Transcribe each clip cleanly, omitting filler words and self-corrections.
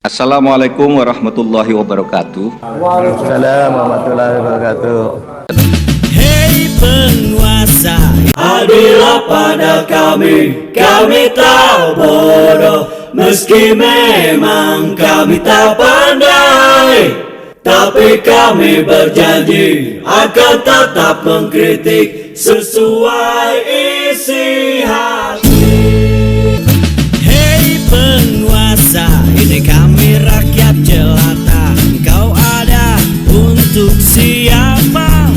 Assalamualaikum warahmatullahi wabarakatuh. Waalaikumsalam warahmatullahi wabarakatuh. Hei penguasa, adillah pada kami tak bodoh. Meski memang kami tak pandai, tapi kami berjanji akan tetap mengkritik sesuai isi hati. Hei penguasa, ini kami rakyat jelata. Engkau ada untuk siapa?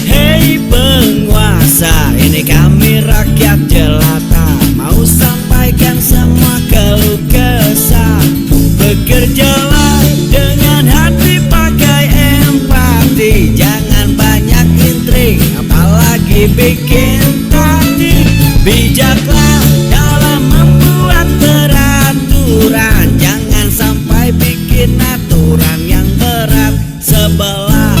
Hei penguasa, ini kami rakyat jelata. Mau sampaikan semua keluh kesah. Bekerjalah dengan hati, pakai empati. Jangan banyak intrik, apalagi bikin tadi. Bijaklah dalam membuat peraturan. Jangan sampai bikin aturan yang berat sebelah.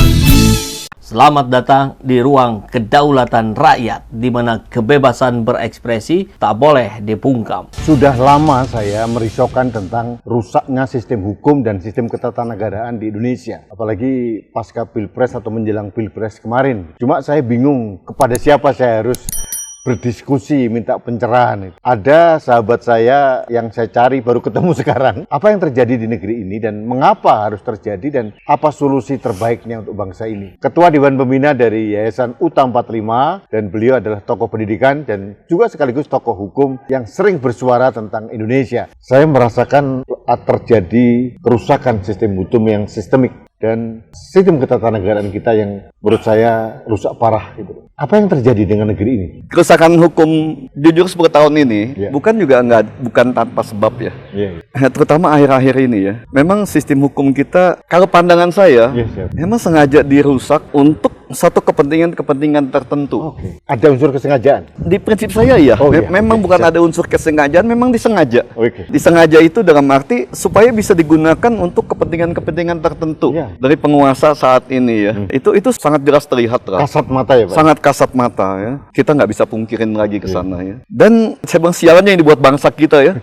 Selamat datang di ruang kedaulatan rakyat, di mana kebebasan berekspresi tak boleh dibungkam. Sudah lama saya merisaukan tentang rusaknya sistem hukum dan sistem ketatanegaraan di Indonesia. Apalagi pasca Pilpres atau menjelang Pilpres kemarin. Cuma saya bingung kepada siapa saya harus berdiskusi, minta pencerahan. Ada sahabat saya yang saya cari baru ketemu sekarang. Apa yang terjadi di negeri ini dan mengapa harus terjadi dan apa solusi terbaiknya untuk bangsa ini. Ketua Dewan Pembina dari Yayasan UTA 45 dan beliau adalah tokoh pendidikan dan juga sekaligus tokoh hukum yang sering bersuara tentang Indonesia. Saya merasakan terjadi kerusakan sistem hukum yang sistemik dan sistem ketatanegaraan kita yang menurut saya rusak parah gitu. Apa yang terjadi dengan negeri ini? Kerusakan hukum jujur 10 tahun ini bukan tanpa sebab ya. Terutama akhir-akhir ini ya. Memang sistem hukum kita, kalau pandangan saya, memang sengaja dirusak untuk satu kepentingan tertentu. Ada unsur kesengajaan? Di prinsip saya ya, memang bukan ada unsur kesengajaan, memang disengaja. Disengaja itu dalam arti supaya bisa digunakan untuk kepentingan-kepentingan tertentu dari penguasa saat ini ya. Itu sangat jelas terlihat lah. Kasat mata ya Pak? Sangat kasat mata ya. Kita nggak bisa pungkirin lagi ke sana ya. Dan saya bilang sialannya yang dibuat bangsa kita ya.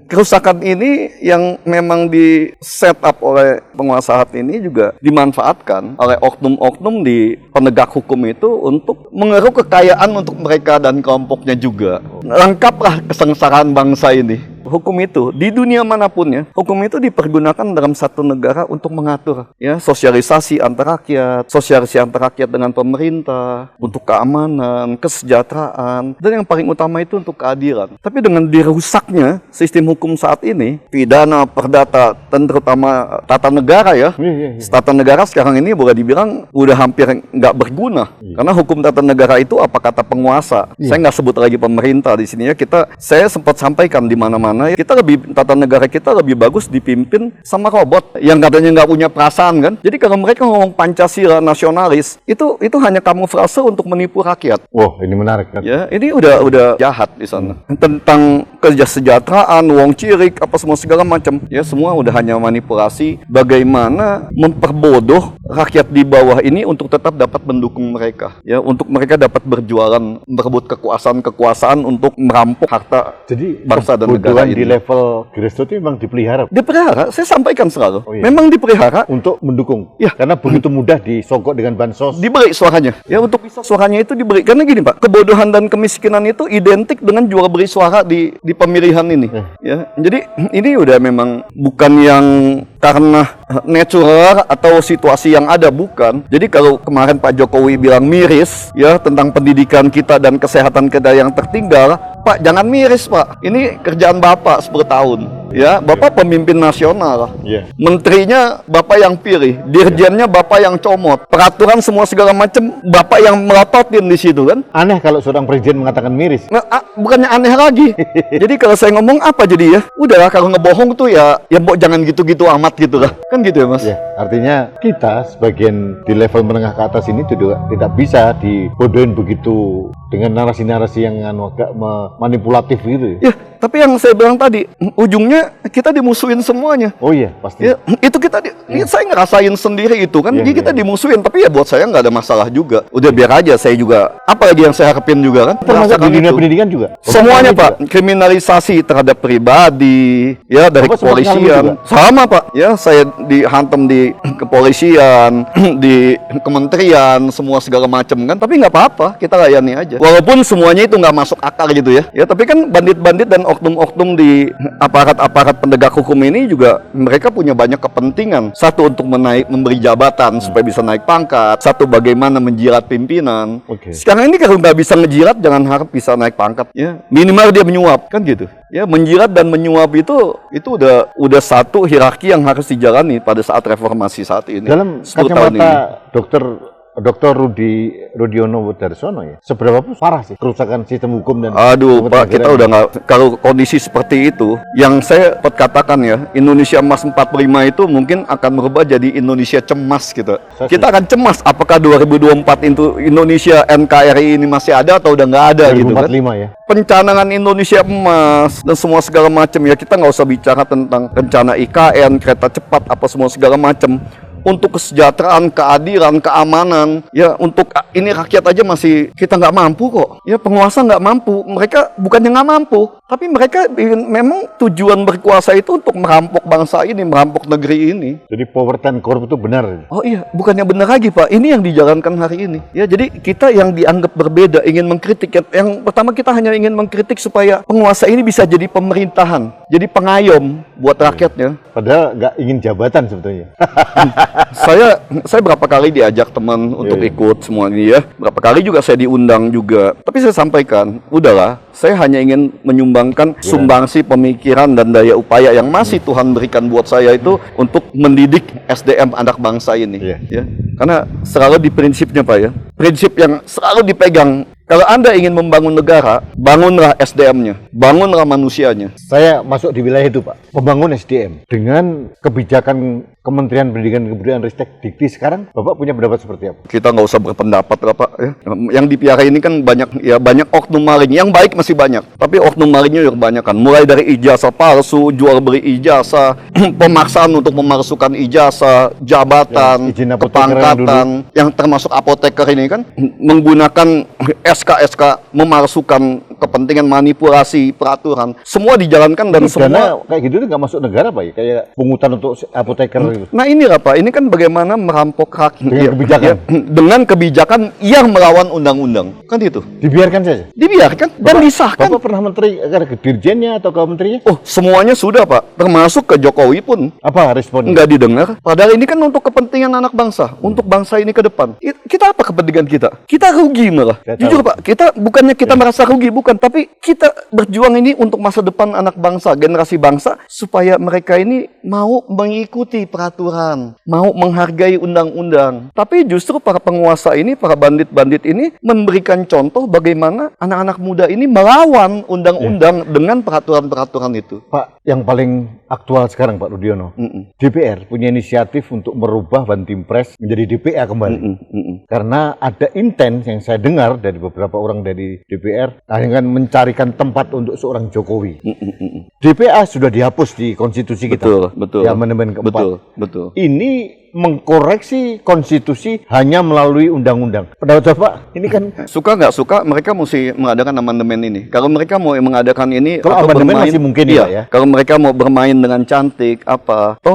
Kerusakan ini yang memang di set up oleh penguasa saat ini juga dimanfaatkan oleh oknum-oknum di penegak hukum itu untuk mengeruk kekayaan untuk mereka dan kelompoknya juga. Lengkaplah kesengsaraan bangsa ini. Hukum itu di dunia manapun ya, hukum itu dipergunakan dalam satu negara untuk mengatur ya sosialisasi antar rakyat dengan pemerintah, untuk keamanan, kesejahteraan, dan yang paling utama itu untuk keadilan. Tapi dengan dirusaknya sistem hukum saat ini, pidana, perdata, dan terutama tata negara ya, tata negara sekarang ini boleh dibilang udah hampir nggak berguna. Karena hukum tata negara itu apa kata penguasa. Saya nggak sebut lagi pemerintah di sini ya. Saya sempat sampaikan di mana-mana. Tata negara kita lebih bagus dipimpin sama robot yang katanya nggak punya perasaan kan. Jadi kalau mereka ngomong Pancasila nasionalis, itu hanya kamuflase untuk menipu rakyat. Wah, ini menarik kan? Ya, ini udah jahat di sana. Tentang kesejahteraan, wong cilik, apa semua segala macam. Ya, semua udah hanya manipulasi bagaimana memperbodoh rakyat di bawah ini untuk tetap dapat mendukung mereka. Ya, untuk mereka dapat berjualan, merebut kekuasaan untuk merampok harta bangsa dan negara. Di level grassroots itu memang dipelihara? Dipelihara, saya sampaikan selalu. Memang dipelihara. Untuk mendukung? Ya. Karena begitu mudah disogok dengan bansos. Diberi suaranya. Ya, untuk bisa suaranya itu diberi. Karena gini Pak, kebodohan dan kemiskinan itu identik dengan jual beli suara di pemilihan ini. Ya, jadi ini udah memang bukan yang karena natural atau situasi yang ada, bukan. Jadi kalau kemarin Pak Jokowi bilang miris ya tentang pendidikan kita dan kesehatan kita yang tertinggal, Pak jangan miris Pak. Ini kerjaan Bapak 10 tahun. Ya, Bapak pemimpin nasional. Menterinya Bapak yang pilih, dirjennya Bapak yang comot, peraturan semua segala macam Bapak yang melototin di situ kan? Aneh kalau seorang presiden mengatakan miris. Nah, bukannya aneh lagi. Jadi kalau saya ngomong apa jadi ya? Udahlah kalau ngebohong tuh ya jangan gitu-gitu amat gitu lah. Kan gitu ya Mas? Ya, artinya kita sebagian di level menengah ke atas ini tidak bisa dibodohin begitu dengan narasi-narasi yang agak manipulatif gitu. Ya, Tapi yang saya bilang tadi, ujungnya kita dimusuhin semuanya. Oh iya, pasti. Ya, itu kita, saya ngerasain sendiri itu kan, jadi kita dimusuhin. Tapi ya buat saya nggak ada masalah juga. Udah biar aja, saya juga, apalagi yang saya harapin juga kan. Termasuk di dunia itu. pendidikan juga? Semuanya Pak, kriminalisasi terhadap pribadi, ya dari kepolisian. Sama Pak, ya saya dihantam di kepolisian, di kementerian, semua segala macam kan. Tapi nggak apa-apa, kita layani aja. Walaupun semuanya itu nggak masuk akal gitu ya. Ya tapi kan bandit-bandit dan oknum-oknum di aparat-aparat penegak hukum ini juga mereka punya banyak kepentingan. Satu untuk memberi jabatan supaya bisa naik pangkat. Satu bagaimana menjilat pimpinan. Sekarang ini kalau nggak bisa ngejilat, jangan harap bisa naik pangkat. Ya minimal dia menyuap kan gitu. Ya menjilat dan menyuap itu udah satu hierarki yang harus dijalani pada saat reformasi saat ini. Dalam kacamata Dr. Rudiono Wudarsono ya, seberapa parah sih kerusakan sistem hukum dan Pak, kita udah nggak, kalau kondisi seperti itu, yang saya katakan ya, Indonesia Emas 45 itu mungkin akan berubah jadi Indonesia cemas gitu. Kita akan cemas apakah 2024 itu Indonesia NKRI ini masih ada atau udah nggak ada 2045 gitu kan. ya. Pencanangan Indonesia Emas dan semua segala macam ya, kita nggak usah bicara tentang rencana IKN, kereta cepat, apa semua segala macam. Untuk kesejahteraan, keadilan, keamanan, ya untuk ini rakyat aja masih kita nggak mampu kok. Ya penguasa nggak mampu, mereka bukannya nggak mampu, tapi mereka memang tujuan berkuasa itu untuk merampok bangsa ini, merampok negeri ini. Jadi power and corrupt itu benar. Oh iya, bukannya benar lagi Pak, ini yang dijalankan hari ini. Ya jadi kita yang dianggap berbeda, ingin mengkritik. Yang pertama kita hanya ingin mengkritik supaya penguasa ini bisa jadi pemerintahan, jadi pengayom buat rakyatnya. Padahal nggak ingin jabatan sebetulnya. Saya berapa kali diajak teman untuk ikut semua ini ya. Berapa kali juga saya diundang juga. Tapi saya sampaikan, udahlah, saya hanya ingin menyumbangkan sumbangsi pemikiran dan daya upaya yang masih Tuhan berikan buat saya itu untuk mendidik SDM anak bangsa ini. Ya. Karena selalu di prinsipnya Pak ya, prinsip yang selalu dipegang. Kalau Anda ingin membangun negara, bangunlah SDM-nya, bangunlah manusianya. Saya masuk di wilayah itu Pak, pembangun SDM. Dengan kebijakan Kementerian Pendidikan dan Kebudayaan Ristek Dikti sekarang, Bapak punya pendapat seperti apa? Kita nggak usah berpendapat lah Pak. Ya. Yang dipiara ini kan banyak oknum maling. Yang baik masih banyak, tapi oknum malingnya juga banyak kan. Mulai dari ijazah palsu, jual beli ijazah, pemaksaan untuk memalsukan ijazah, jabatan, kepangkatan, yang termasuk apoteker ini kan, menggunakan SK memalsukan kepentingan manipulasi peraturan, semua dijalankan dan semua dana kayak gitu nggak masuk negara Pak ya, kayak pungutan untuk apoteker gitu. Nah inilah Pak, ini kan bagaimana merampok hak dengan kebijakan yang melawan undang-undang, kan itu. Dibiarkan saja. Dibiarkan dan disahkan. Bapak pernah menteri ke dirjennya atau ke menterinya? Oh semuanya sudah Pak, termasuk ke Jokowi pun. Apa responnya? Nggak didengar. Padahal ini kan untuk kepentingan anak bangsa, untuk bangsa ini ke depan. Kita apa kepentingan kita? Kita rugi malah. Jujur Pak, kita bukannya kita merasa rugi, bukan, tapi kita berjuang ini untuk masa depan anak bangsa, generasi bangsa, supaya mereka ini mau mengikuti peraturan, mau menghargai undang-undang. Tapi justru para penguasa ini, para bandit-bandit ini memberikan contoh bagaimana anak-anak muda ini melawan undang-undang dengan peraturan-peraturan itu. Pak, yang paling aktual sekarang Pak Rudiono, DPR punya inisiatif untuk merubah Bantimpres menjadi DPA kembali. Karena ada intens yang saya dengar dari beberapa orang dari DPR akan mencarikan tempat untuk seorang Jokowi. DPA sudah dihapus di konstitusi kita. Betul. Di amandemen keempat. Betul. Ini mengkoreksi konstitusi hanya melalui undang-undang. Pendapat Bapak, ini kan suka nggak suka mereka mesti mengadakan amandemen ini. Kalau mereka mau mengadakan ini, kalau amandemen masih mungkin ya. Kalau mereka mau bermain dengan cantik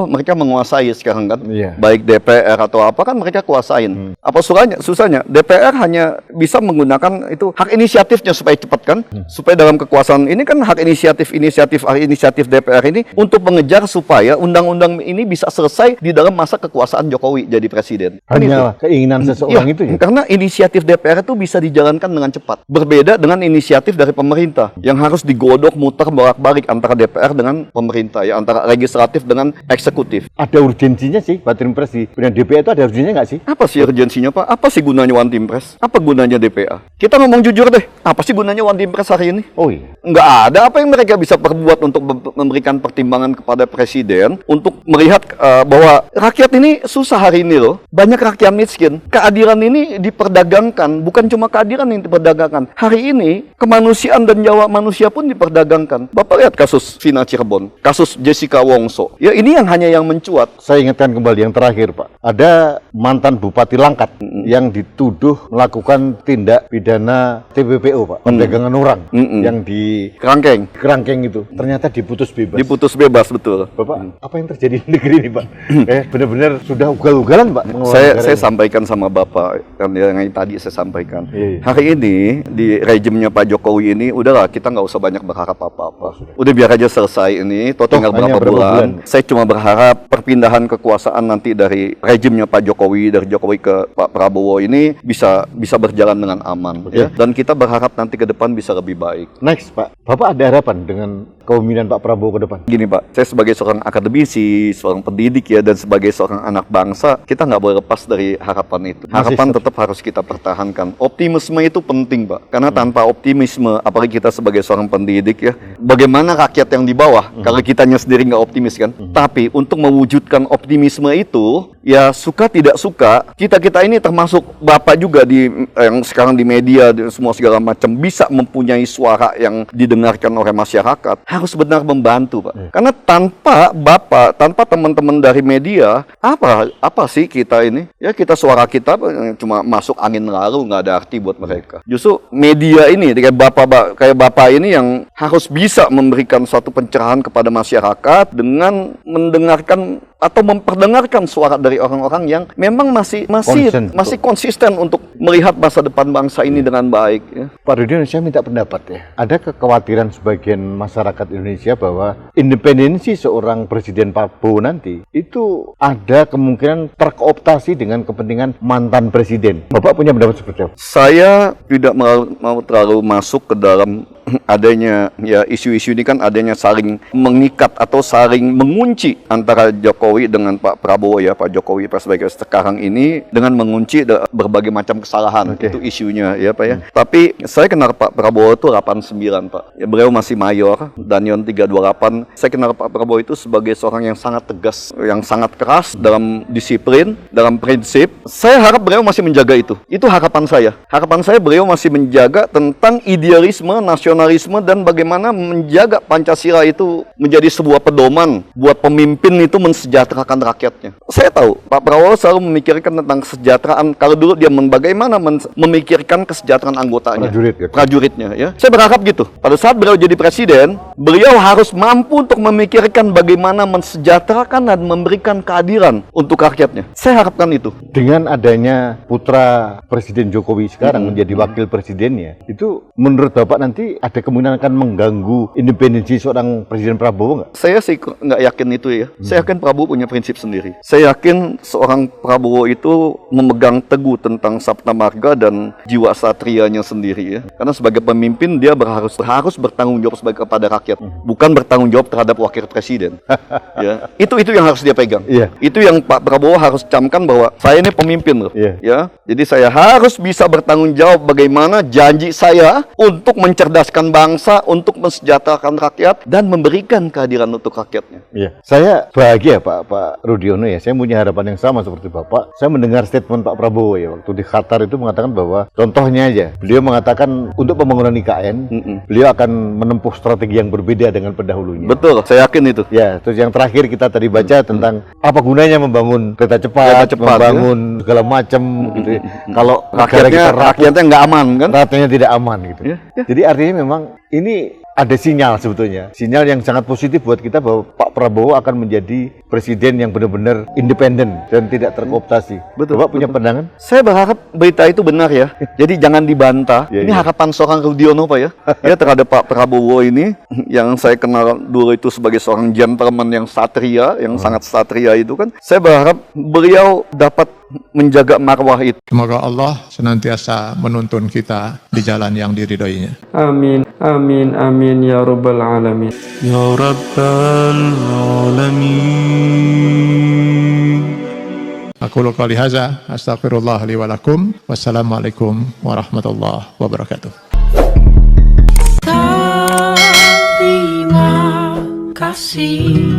mereka menguasai sekarang kan, baik DPR atau apa kan mereka kuasain. Apa susahnya? DPR hanya bisa menggunakan itu hak inisiatifnya supaya cepat kan, supaya dalam kekuasaan ini kan hak inisiatif DPR ini untuk mengejar supaya undang-undang ini bisa selesai di dalam masa kekuasaan Jokowi jadi presiden. Hanya keinginan seseorang itu ya? Karena inisiatif DPR itu bisa dijalankan dengan cepat. Berbeda dengan inisiatif dari pemerintah yang harus digodok muter bolak-balik antara DPR dengan pemerintah ya, antara legislatif dengan eksekutif. Ada urgensinya sih Bantimpres di DPR itu, ada urgensinya nggak sih? Apa sih urgensinya Pak? Apa sih gunanya Bantimpres? Apa gunanya DPA? Kita ngomong jujur deh, apa sih gunanya Bantimpres hari ini? Oh iya. Nggak ada apa yang mereka bisa perbuat untuk memberikan pertimbangan kepada presiden untuk melihat bahwa rakyat ini ini susah hari ini loh. Banyak rakyat miskin. Keadilan ini diperdagangkan. Bukan cuma keadilan yang diperdagangkan. Hari ini kemanusiaan dan nyawa manusia pun diperdagangkan. Bapak lihat kasus Vina Cirebon, kasus Jessica Wongso. Ya ini yang hanya mencuat. Saya ingatkan kembali yang terakhir, Pak. Ada mantan Bupati Langkat yang dituduh melakukan tindak pidana TPPO, Pak. Perdagangan orang yang di kerangkeng itu. Ternyata diputus bebas. Diputus bebas, betul. Bapak, apa yang terjadi di negeri ini, Pak? Benar-benar sudah ugal-ugalan, Pak. Saya sampaikan sama Bapak kan yang tadi saya sampaikan. Hari ini di rejimnya Pak Jokowi ini udahlah, kita nggak usah banyak berharap apa-apa. Udah biar aja selesai ini. Tinggal berapa bulan. Saya cuma berharap perpindahan kekuasaan nanti dari rejimnya Pak Jokowi, dari Jokowi ke Pak Prabowo ini bisa berjalan dengan aman. Ya? Dan kita berharap nanti ke depan bisa lebih baik. Next, Pak. Bapak ada harapan dengan kepemimpinan Pak Prabowo ke depan? Gini Pak, saya sebagai seorang akademisi, seorang pendidik ya, dan sebagai seorang anak bangsa, kita nggak boleh lepas dari harapan itu. Harapan tetap harus kita pertahankan. Optimisme itu penting Pak, karena tanpa optimisme, apalagi kita sebagai seorang pendidik ya, bagaimana rakyat yang di bawah, kalau kitanya sendiri nggak optimis kan? Tapi untuk mewujudkan optimisme itu, ya suka tidak suka, kita ini termasuk Bapak juga yang sekarang di media, semua segala macam, bisa mempunyai suara yang didengarkan oleh masyarakat, harus benar membantu Pak. Karena tanpa Bapak, tanpa teman-teman dari media, apa sih kita ini? Ya kita suara kita cuma masuk angin lalu, nggak ada arti buat mereka. Justru media ini kayak Bapak ini yang harus bisa memberikan suatu pencerahan kepada masyarakat dengan mendengarkan atau memperdengarkan suara dari orang-orang yang memang masih konsisten untuk melihat masa depan bangsa ini dengan baik. Ya. Pak Rudin, saya minta pendapat ya. Ada kekhawatiran sebagian masyarakat Indonesia bahwa independensi seorang Presiden Prabowo nanti itu ada kemungkinan terkooptasi dengan kepentingan mantan presiden. Bapak punya pendapat seperti apa? Saya tidak mau terlalu masuk ke dalam adanya ya isu-isu ini kan adanya saling mengikat atau saling mengunci antara Jokowi dengan Pak Prabowo ya. Pak Jokowi pas sebagai sekarang ini dengan mengunci berbagai macam kesalahan. Itu isunya ya Pak ya. Tapi saya kenal Pak Prabowo itu 89 Pak. Ya, beliau masih mayor, Danyon 328. Saya kenal Pak Prabowo itu sebagai seorang yang sangat tegas, yang sangat keras dalam disiplin, dalam prinsip. Saya harap beliau masih menjaga itu. Itu harapan saya. Harapan saya beliau masih menjaga tentang idealisme, nasionalisme, dan bagaimana menjaga Pancasila itu menjadi sebuah pedoman buat pemimpin itu mensejahterakan rakyatnya. Saya tahu Pak Prabowo selalu memikirkan tentang kesejahteraan. Kalau dulu dia bagaimana memikirkan kesejahteraan anggotanya, prajuritnya ya. Saya berharap gitu. Pada saat beliau jadi presiden, beliau harus mampu untuk memikirkan bagaimana mensejahterakan dan memberikan keadilan untuk rakyatnya. Saya harapkan itu. Dengan adanya putra Presiden Jokowi sekarang menjadi wakil presidennya, itu menurut Bapak nanti ada kemungkinan akan mengganggu independensi seorang Presiden Prabowo nggak? Saya sih nggak yakin itu ya. Saya yakin Prabowo punya prinsip sendiri. Saya yakin seorang Prabowo itu memegang teguh tentang Sabta Marga dan jiwa satrianya sendiri ya. Karena sebagai pemimpin dia harus bertanggung jawab kepada rakyat, bukan bertanggung jawab terhadap wakil presiden. Ya. Itu yang harus dia pegang. Itu yang Pak Prabowo harus camkan bahwa saya ini pemimpin loh. Ya. Jadi saya harus bisa bertanggung jawab bagaimana janji saya untuk mencerdaskan bangsa, untuk mensejahterakan rakyat dan memberikan keadilan untuk rakyatnya. Saya bahagia Pak Rudiono ya. Saya punya harapan yang sama seperti Bapak. Saya mendengar statement Pak Prabowo ya waktu di Qatar itu mengatakan bahwa contohnya aja, beliau mengatakan untuk pembangunan IKN, beliau akan menempuh strategi yang berbeda dengan pendahulunya. Betul, saya yakin itu. Ya, terus yang terakhir kita tadi baca tentang apa gunanya membangun kereta cepat, membangun segala macam gitu ya. Kalau rakyatnya nggak aman kan? Rakyatnya tidak aman gitu. Jadi artinya memang ini ada sinyal sebetulnya. Sinyal yang sangat positif buat kita bahwa Pak Prabowo akan menjadi presiden yang benar-benar independen dan tidak terkooptasi. Betul. Bapak punya pandangan? Saya berharap berita itu benar ya. Jadi jangan dibantah. Ini harapan seorang Rudiono Pak ya. Ya terhadap Pak Prabowo ini yang saya kenal dulu itu sebagai seorang gentleman yang satria, yang sangat satria itu kan. Saya berharap beliau dapat menjaga marwah itu. Semoga Allah senantiasa menuntun kita di jalan yang diridhoinya. Amin, amin, amin ya rabbal alamin. Ya rabbal alamin. Aqulu qali hadza, astaghfirullah li wa lakum. Wassalamualaikum warahmatullahi wabarakatuh. Terima kasih.